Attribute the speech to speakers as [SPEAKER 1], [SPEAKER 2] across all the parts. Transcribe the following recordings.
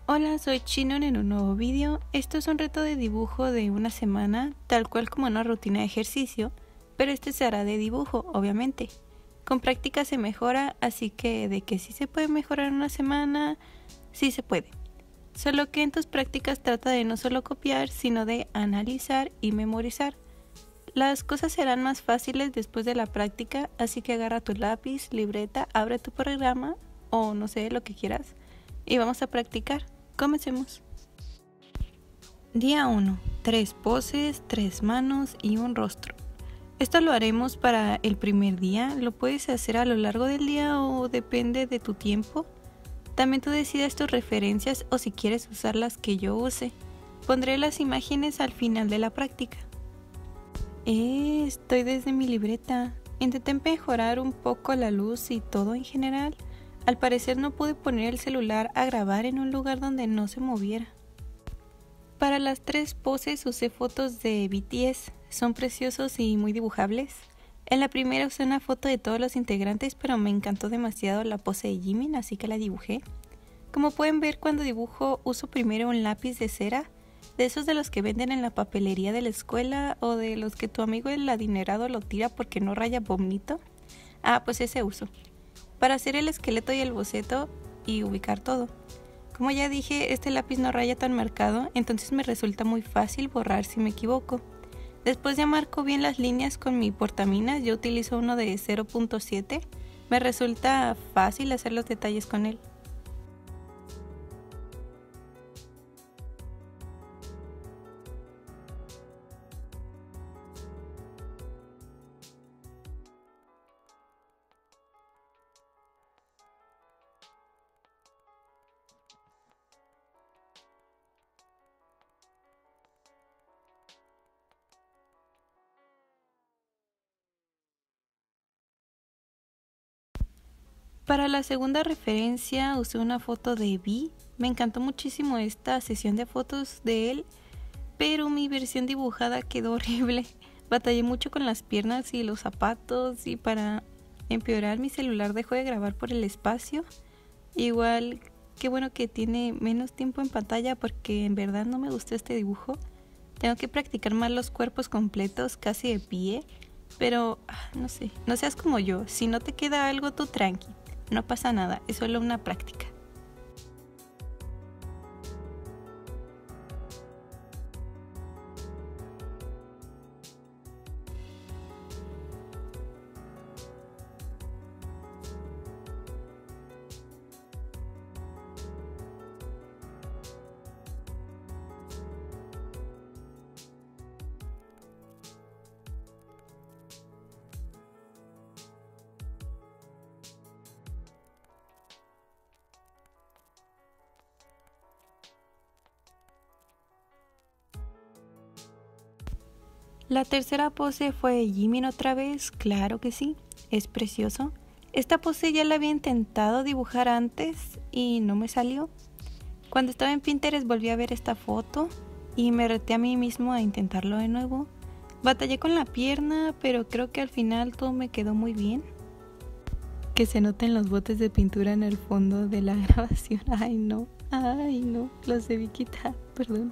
[SPEAKER 1] Hola, soy Chinon en un nuevo vídeo. Esto es un reto de dibujo de una semana, tal cual como una rutina de ejercicio, pero este se hará de dibujo, obviamente. Con práctica se mejora, así que de que sí se puede mejorar en una semana, sí se puede. Solo que en tus prácticas trata de no solo copiar, sino de analizar y memorizar. Las cosas serán más fáciles después de la práctica, así que agarra tu lápiz, libreta, abre tu programa o no sé, lo que quieras, y vamos a practicar. Comencemos. Día 1. 3 poses, 3 manos y un rostro. Esto lo haremos para el primer día. Lo puedes hacer a lo largo del día o depende de tu tiempo. También tú decides tus referencias o si quieres usar las que yo use. Pondré las imágenes al final de la práctica. Estoy desde mi libreta. Intenté mejorar un poco la luz y todo en general. Al parecer no pude poner el celular a grabar en un lugar donde no se moviera. Para las 3 poses usé fotos de BTS, son preciosos y muy dibujables. En la primera usé una foto de todos los integrantes, pero me encantó demasiado la pose de Jimin, así que la dibujé. Como pueden ver, cuando dibujo uso primero un lápiz de cera, de esos de los que venden en la papelería de la escuela o de los que tu amigo el adinerado lo tira porque no raya bonito. Pues ese uso, para hacer el esqueleto y el boceto y ubicar todo. Como ya dije, este lápiz no raya tan marcado, entonces me resulta muy fácil borrar si me equivoco. Después ya marco bien las líneas con mi portaminas, yo utilizo uno de 0.7, me resulta fácil hacer los detalles con él. Para la segunda referencia usé una foto de V. Me encantó muchísimo esta sesión de fotos de él, pero mi versión dibujada quedó horrible. Batallé mucho con las piernas y los zapatos y para empeorar mi celular dejó de grabar por el espacio. Igual, qué bueno que tiene menos tiempo en pantalla porque en verdad no me gustó este dibujo. Tengo que practicar más los cuerpos completos, casi de pie, pero no sé, no seas como yo, si no te queda algo tú tranqui. No pasa nada, es solo una práctica. La tercera pose fue Jimin otra vez, claro que sí, es precioso. Esta pose ya la había intentado dibujar antes y no me salió. Cuando estaba en Pinterest volví a ver esta foto y me reté a mí mismo a intentarlo de nuevo. Batallé con la pierna, pero creo que al final todo me quedó muy bien. Que se noten los botes de pintura en el fondo de la grabación. Ay no, los debí quitar, perdón.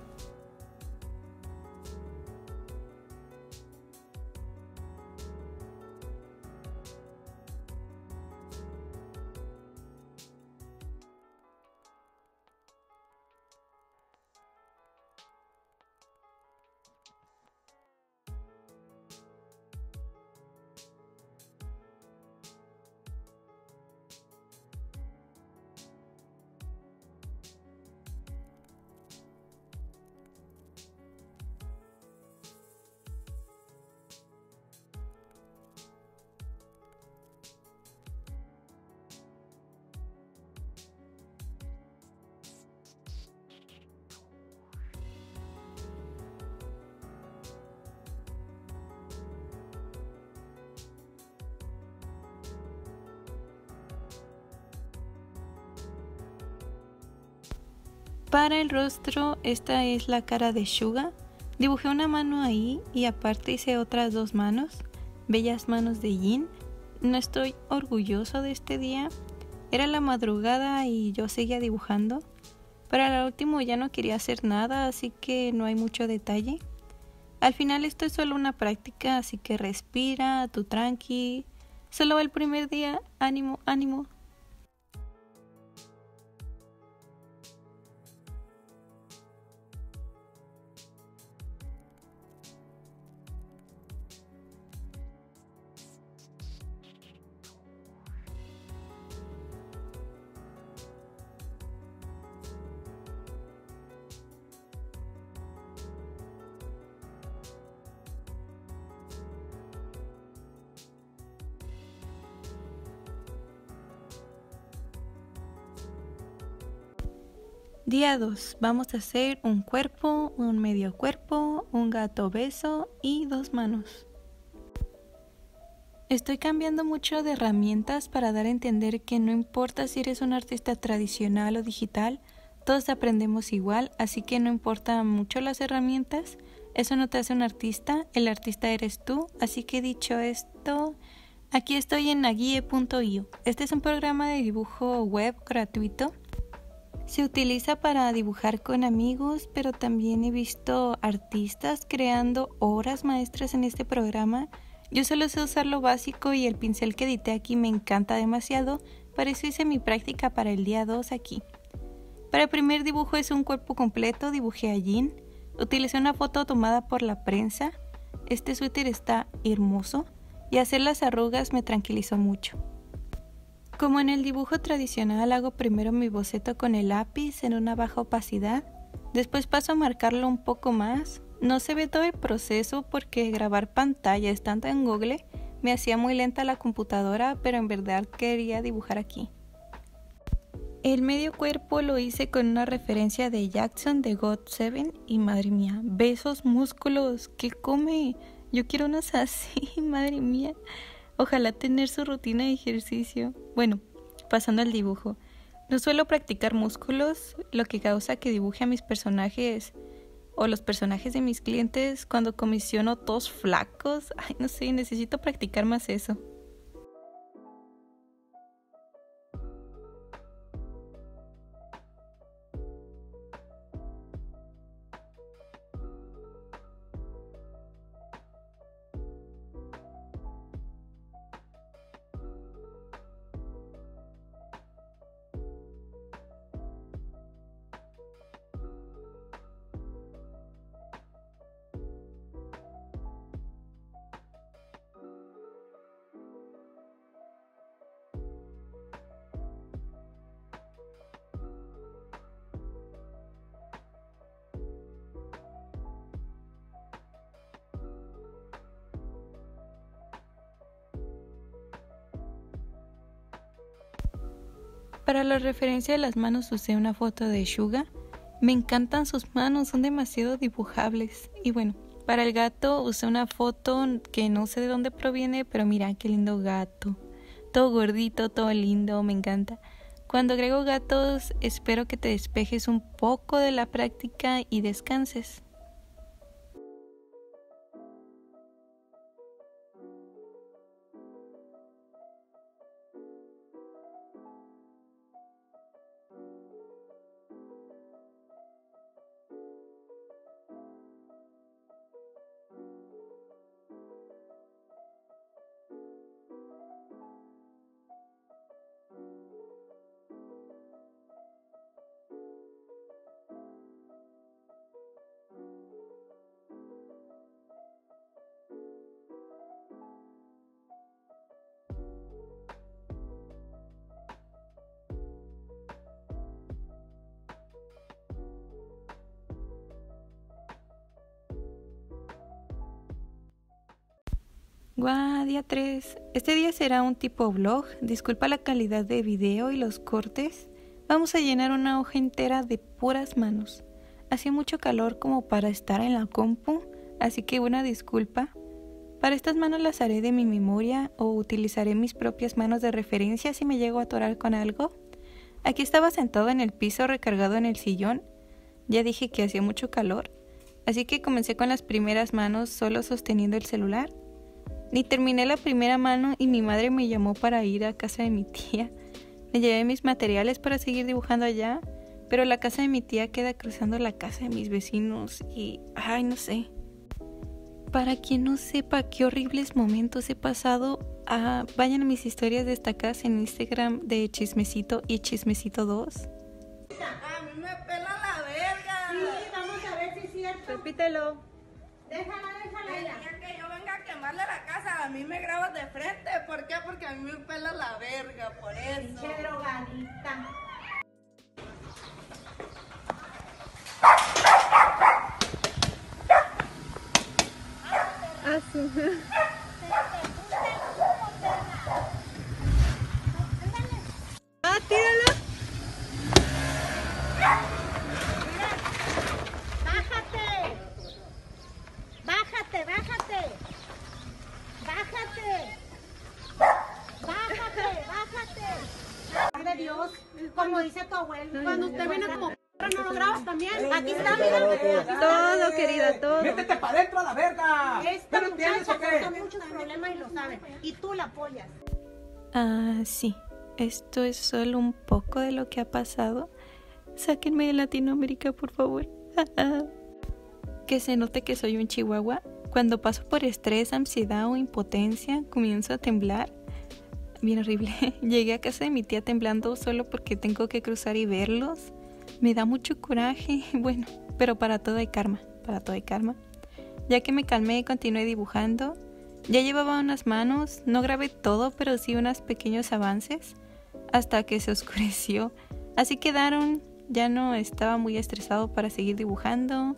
[SPEAKER 1] Para el rostro, esta es la cara de Suga. Dibujé una mano ahí y aparte hice otras 2 manos, bellas manos de Jin. No estoy orgulloso de este día. Era la madrugada y yo seguía dibujando. Para el último ya no quería hacer nada, así que no hay mucho detalle. Al final esto es solo una práctica, así que respira, tú tranqui. Solo va el primer día, ánimo, ánimo. Día 2. Vamos a hacer un cuerpo, un medio cuerpo, un gato obeso y 2 manos. Estoy cambiando mucho de herramientas para dar a entender que no importa si eres un artista tradicional o digital, todos aprendemos igual, así que no importa mucho las herramientas, eso no te hace un artista, el artista eres tú, así que dicho esto, aquí estoy en naguie.io. Este es un programa de dibujo web gratuito. Se utiliza para dibujar con amigos, pero también he visto artistas creando obras maestras en este programa. Yo solo sé usar lo básico y el pincel que edité aquí me encanta demasiado, por eso hice mi práctica para el día 2 aquí. Para el primer dibujo es un cuerpo completo, dibujé a Jin. Utilicé una foto tomada por la prensa. Este suéter está hermoso y hacer las arrugas me tranquilizó mucho. Como en el dibujo tradicional, hago primero mi boceto con el lápiz en una baja opacidad, después paso a marcarlo un poco más. No se ve todo el proceso porque grabar pantalla estando en Google me hacía muy lenta la computadora, pero en verdad quería dibujar aquí. El medio cuerpo lo hice con una referencia de Jackson de GOT7 y madre mía, besos, músculos, ¿qué come? Yo quiero unos así, madre mía. Ojalá tener su rutina de ejercicio. Bueno, pasando al dibujo. No suelo practicar músculos, lo que causa que dibuje a mis personajes o los personajes de mis clientes cuando comisiono todos flacos. Ay, no sé, necesito practicar más eso. Para la referencia de las manos usé una foto de Suga. Me encantan sus manos, son demasiado dibujables. Y bueno, para el gato usé una foto que no sé de dónde proviene, pero mira qué lindo gato. Todo gordito, todo lindo, me encanta. Cuando agrego gatos, espero que te despejes un poco de la práctica y descanses. Guau, día 3. Este día será un tipo vlog. Disculpa la calidad de video y los cortes. Vamos a llenar una hoja entera de puras manos. Hacía mucho calor como para estar en la compu, así que una disculpa. Para estas manos las haré de mi memoria o utilizaré mis propias manos de referencia si me llego a atorar con algo. Aquí estaba sentado en el piso recargado en el sillón. Ya dije que hacía mucho calor, así que comencé con las primeras manos solo sosteniendo el celular. Ni terminé la primera mano y mi madre me llamó para ir a casa de mi tía. Me llevé mis materiales para seguir dibujando allá. pero la casa de mi tía queda cruzando la casa de mis vecinos y, ay, no sé. Para quien no sepa qué horribles momentos he pasado, vayan a mis historias destacadas en Instagram de Chismecito y Chismecito 2.
[SPEAKER 2] A mí me pela la verga.
[SPEAKER 3] Sí, vamos a ver si es cierto.
[SPEAKER 1] Repítelo.
[SPEAKER 3] Déjala
[SPEAKER 2] El
[SPEAKER 3] ya.
[SPEAKER 2] día que yo venga a quemarle la casa, a mí me grabas de frente. ¿Por qué? Porque a mí me pela la verga, por eso.
[SPEAKER 3] Pinche drogadita.
[SPEAKER 1] Tíralo.
[SPEAKER 3] Bájate. Bájate, bájate. Bájate. Bájate, bájate. De Dios, como dice tu abuelo. Cuando usted viene como no lo grabas también. Aquí está, mira.
[SPEAKER 1] Todo, querida, todo.
[SPEAKER 4] ¡Métete para adentro a la verga!
[SPEAKER 3] Esta
[SPEAKER 4] ¿No entiendes o
[SPEAKER 3] muchacha
[SPEAKER 4] qué?
[SPEAKER 3] causa muchos problemas y lo sabe. Y tú la apoyas.
[SPEAKER 1] Sí. Esto es solo un poco de lo que ha pasado. Sáquenme de Latinoamérica, por favor. Que se note que soy un chihuahua. Cuando paso por estrés, ansiedad o impotencia, comienzo a temblar. Bien horrible. Llegué a casa de mi tía temblando solo porque tengo que cruzar y verlos. Me da mucho coraje. Bueno, pero para todo hay karma. Para todo hay karma. Ya que me calmé, continué dibujando. Ya llevaba unas manos. No grabé todo, pero sí unos pequeños avances. Hasta que se oscureció. Así quedaron. Ya no estaba muy estresado para seguir dibujando.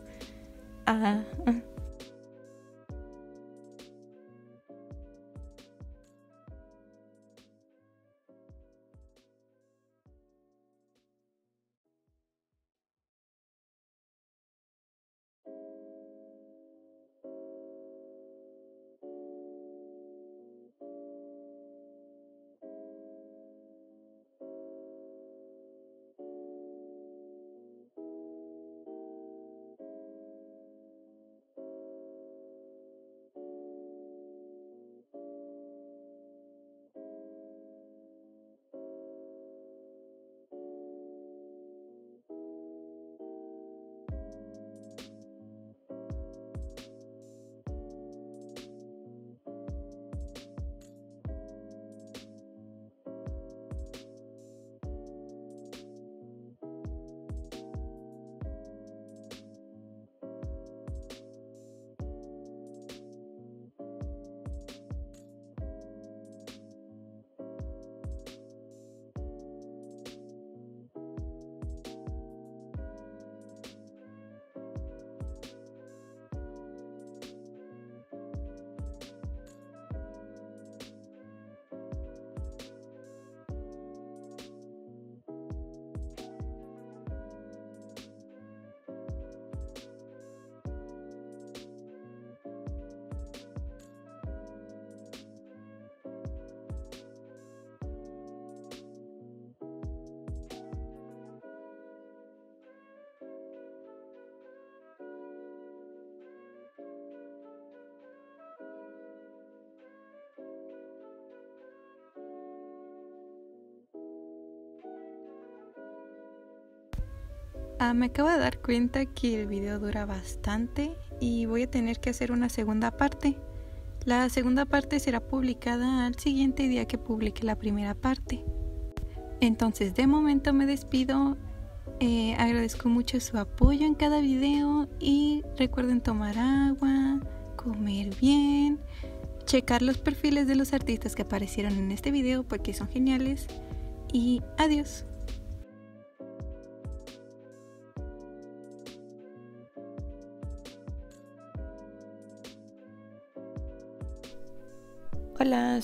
[SPEAKER 1] Me acabo de dar cuenta que el video dura bastante y voy a tener que hacer una segunda parte. La segunda parte será publicada al siguiente día que publique la primera parte. Entonces, de momento me despido. Agradezco mucho su apoyo en cada video y recuerden tomar agua, comer bien, checar los perfiles de los artistas que aparecieron en este video porque son geniales. Y adiós. Hola.